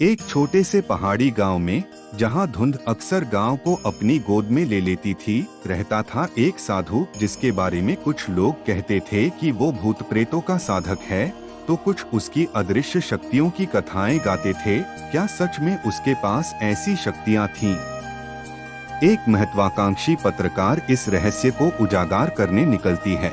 एक छोटे से पहाड़ी गांव में, जहां धुंध अक्सर गांव को अपनी गोद में ले लेती थी, रहता था एक साधु जिसके बारे में कुछ लोग कहते थे कि वो भूत प्रेतों का साधक है, तो कुछ उसकी अदृश्य शक्तियों की कथाएं गाते थे। क्या सच में उसके पास ऐसी शक्तियां थीं? एक महत्वाकांक्षी पत्रकार इस रहस्य को उजागर करने निकलती है,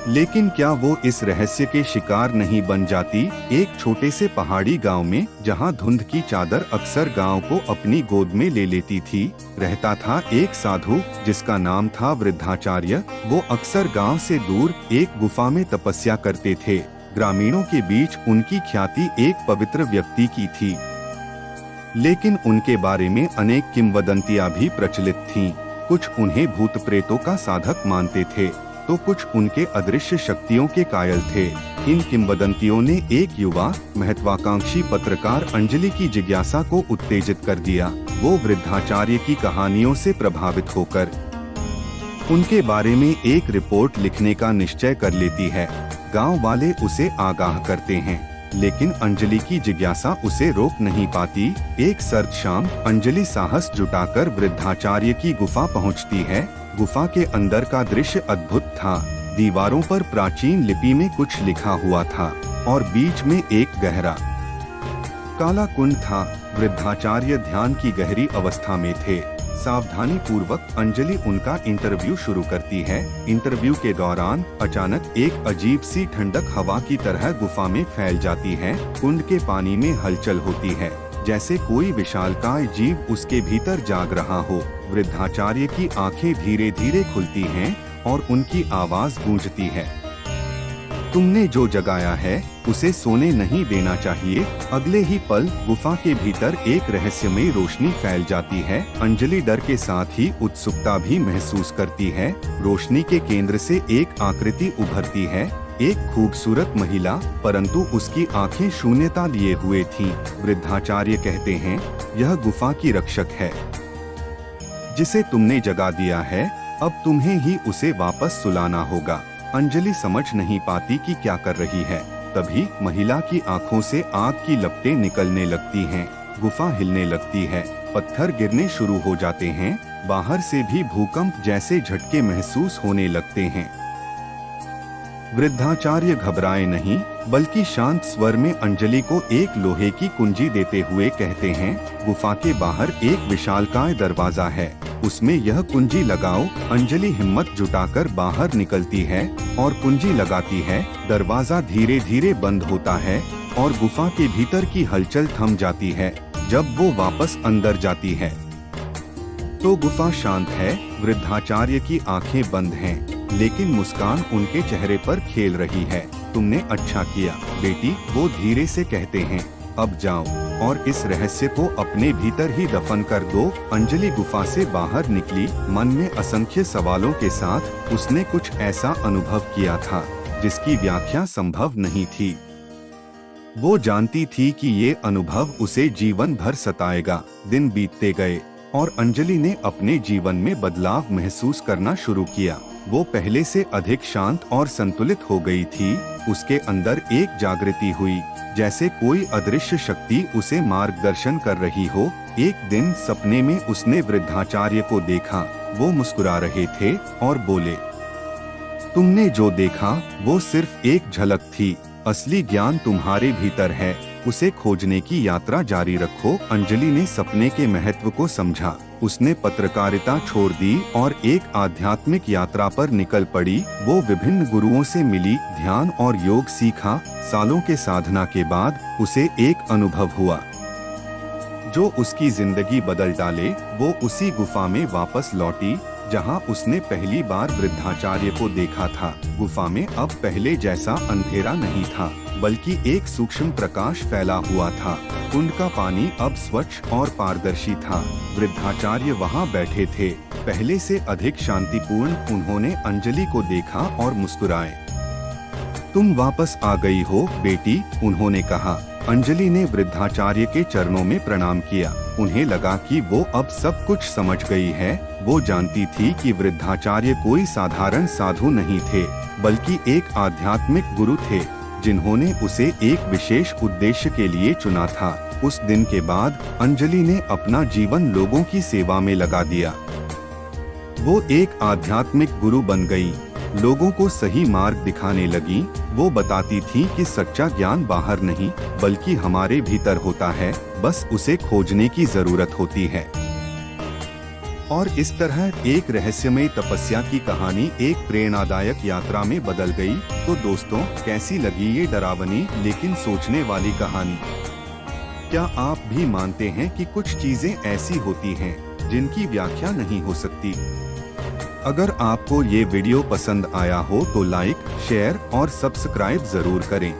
लेकिन क्या वो इस रहस्य के शिकार नहीं बन जाती? एक छोटे से पहाड़ी गांव में, जहां धुंध की चादर अक्सर गांव को अपनी गोद में ले लेती थी, रहता था एक साधु जिसका नाम था वृद्धाचार्य। वो अक्सर गांव से दूर एक गुफा में तपस्या करते थे। ग्रामीणों के बीच उनकी ख्याति एक पवित्र व्यक्ति की थी, लेकिन उनके बारे में अनेक किंवदंतियां भी प्रचलित थीं। कुछ उन्हें भूत प्रेतों का साधक मानते थे, तो कुछ उनके अदृश्य शक्तियों के कायल थे। इन किंवदंतियों ने एक युवा महत्वाकांक्षी पत्रकार अंजलि की जिज्ञासा को उत्तेजित कर दिया। वो वृद्धाचार्य की कहानियों से प्रभावित होकर उनके बारे में एक रिपोर्ट लिखने का निश्चय कर लेती है। गांव वाले उसे आगाह करते हैं, लेकिन अंजलि की जिज्ञासा उसे रोक नहीं पाती। एक सर्द शाम अंजलि साहस जुटाकर वृद्धाचार्य की गुफा पहुंचती है। गुफा के अंदर का दृश्य अद्भुत था। दीवारों पर प्राचीन लिपि में कुछ लिखा हुआ था और बीच में एक गहरा काला कुंड था। वृद्धाचार्य ध्यान की गहरी अवस्था में थे। सावधानी पूर्वक अंजलि उनका इंटरव्यू शुरू करती है। इंटरव्यू के दौरान अचानक एक अजीब सी ठंडक हवा की तरह गुफा में फैल जाती है। कुंड के पानी में हलचल होती है, जैसे कोई विशालकाय जीव उसके भीतर जाग रहा हो। वृद्धाचार्य की आंखें धीरे धीरे खुलती हैं और उनकी आवाज गूंजती है, तुमने जो जगाया है उसे सोने नहीं देना चाहिए। अगले ही पल गुफा के भीतर एक रहस्यमयी रोशनी फैल जाती है। अंजलि डर के साथ ही उत्सुकता भी महसूस करती है। रोशनी के केंद्र से एक आकृति उभरती है, एक खूबसूरत महिला, परंतु उसकी आंखें शून्यता लिए हुए थीं। वृद्धाचार्य कहते हैं, यह गुफा की रक्षक है जिसे तुमने जगा दिया है। अब तुम्हें ही उसे वापस सुलाना होगा। अंजलि समझ नहीं पाती कि क्या कर रही है। तभी महिला की आंखों से आग की लपटें निकलने लगती हैं। गुफा हिलने लगती है, पत्थर गिरने शुरू हो जाते हैं। बाहर से भी भूकंप जैसे झटके महसूस होने लगते हैं। वृद्धाचार्य घबराए नहीं, बल्कि शांत स्वर में अंजलि को एक लोहे की कुंजी देते हुए कहते हैं, गुफा के बाहर एक विशालकाय दरवाजा है, उसमें यह कुंजी लगाओ। अंजलि हिम्मत जुटाकर बाहर निकलती है और कुंजी लगाती है। दरवाजा धीरे धीरे बंद होता है और गुफा के भीतर की हलचल थम जाती है। जब वो वापस अंदर जाती है तो गुफा शांत है। वृद्धाचार्य की आंखें बंद हैं, लेकिन मुस्कान उनके चेहरे पर खेल रही है। तुमने अच्छा किया बेटी, वो धीरे से कहते हैं। अब जाओ और इस रहस्य को अपने भीतर ही दफन कर दो। अंजलि गुफा से बाहर निकली, मन में असंख्य सवालों के साथ। उसने कुछ ऐसा अनुभव किया था जिसकी व्याख्या संभव नहीं थी। वो जानती थी कि ये अनुभव उसे जीवन भर सताएगा। दिन बीतते गए और अंजलि ने अपने जीवन में बदलाव महसूस करना शुरू किया। वो पहले से अधिक शांत और संतुलित हो गई थी। उसके अंदर एक जागृति हुई, जैसे कोई अदृश्य शक्ति उसे मार्गदर्शन कर रही हो। एक दिन सपने में उसने वृद्धाचार्य को देखा। वो मुस्कुरा रहे थे और बोले, तुमने जो देखा वो सिर्फ एक झलक थी, असली ज्ञान तुम्हारे भीतर है, उसे खोजने की यात्रा जारी रखो। अंजलि ने सपने के महत्व को समझा। उसने पत्रकारिता छोड़ दी और एक आध्यात्मिक यात्रा पर निकल पड़ी। वो विभिन्न गुरुओं से मिली, ध्यान और योग सीखा। सालों के साधना के बाद उसे एक अनुभव हुआ जो उसकी जिंदगी बदल डाले। वो उसी गुफा में वापस लौटी जहां उसने पहली बार वृद्धाचार्य को देखा था। गुफा में अब पहले जैसा अंधेरा नहीं था, बल्कि एक सूक्ष्म प्रकाश फैला हुआ था। कुंड का पानी अब स्वच्छ और पारदर्शी था। वृद्धाचार्य वहां बैठे थे, पहले से अधिक शांतिपूर्ण। उन्होंने अंजलि को देखा और मुस्कुराए। तुम वापस आ गई हो बेटी, उन्होंने कहा। अंजलि ने वृद्धाचार्य के चरणों में प्रणाम किया। उन्हें लगा कि वो अब सब कुछ समझ गई है। वो जानती थी कि वृद्धाचार्य कोई साधारण साधु नहीं थे, बल्कि एक आध्यात्मिक गुरु थे। जिन्होंने उसे एक विशेष उद्देश्य के लिए चुना था। उस दिन के बाद अंजलि ने अपना जीवन लोगों की सेवा में लगा दिया। वो एक आध्यात्मिक गुरु बन गई, लोगों को सही मार्ग दिखाने लगी। वो बताती थी कि सच्चा ज्ञान बाहर नहीं बल्कि हमारे भीतर होता है, बस उसे खोजने की जरूरत होती है। और इस तरह एक रहस्यमय तपस्या की कहानी एक प्रेरणादायक यात्रा में बदल गई। तो दोस्तों, कैसी लगी ये डरावनी लेकिन सोचने वाली कहानी? क्या आप भी मानते हैं कि कुछ चीजें ऐसी होती हैं जिनकी व्याख्या नहीं हो सकती? अगर आपको ये वीडियो पसंद आया हो तो लाइक, शेयर और सब्सक्राइब जरूर करें।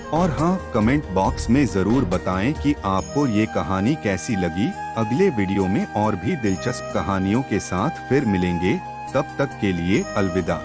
और हाँ, कमेंट बॉक्स में जरूर बताएं कि आपको ये कहानी कैसी लगी। अगले वीडियो में और भी दिलचस्प कहानियों के साथ फिर मिलेंगे। तब तक के लिए अलविदा।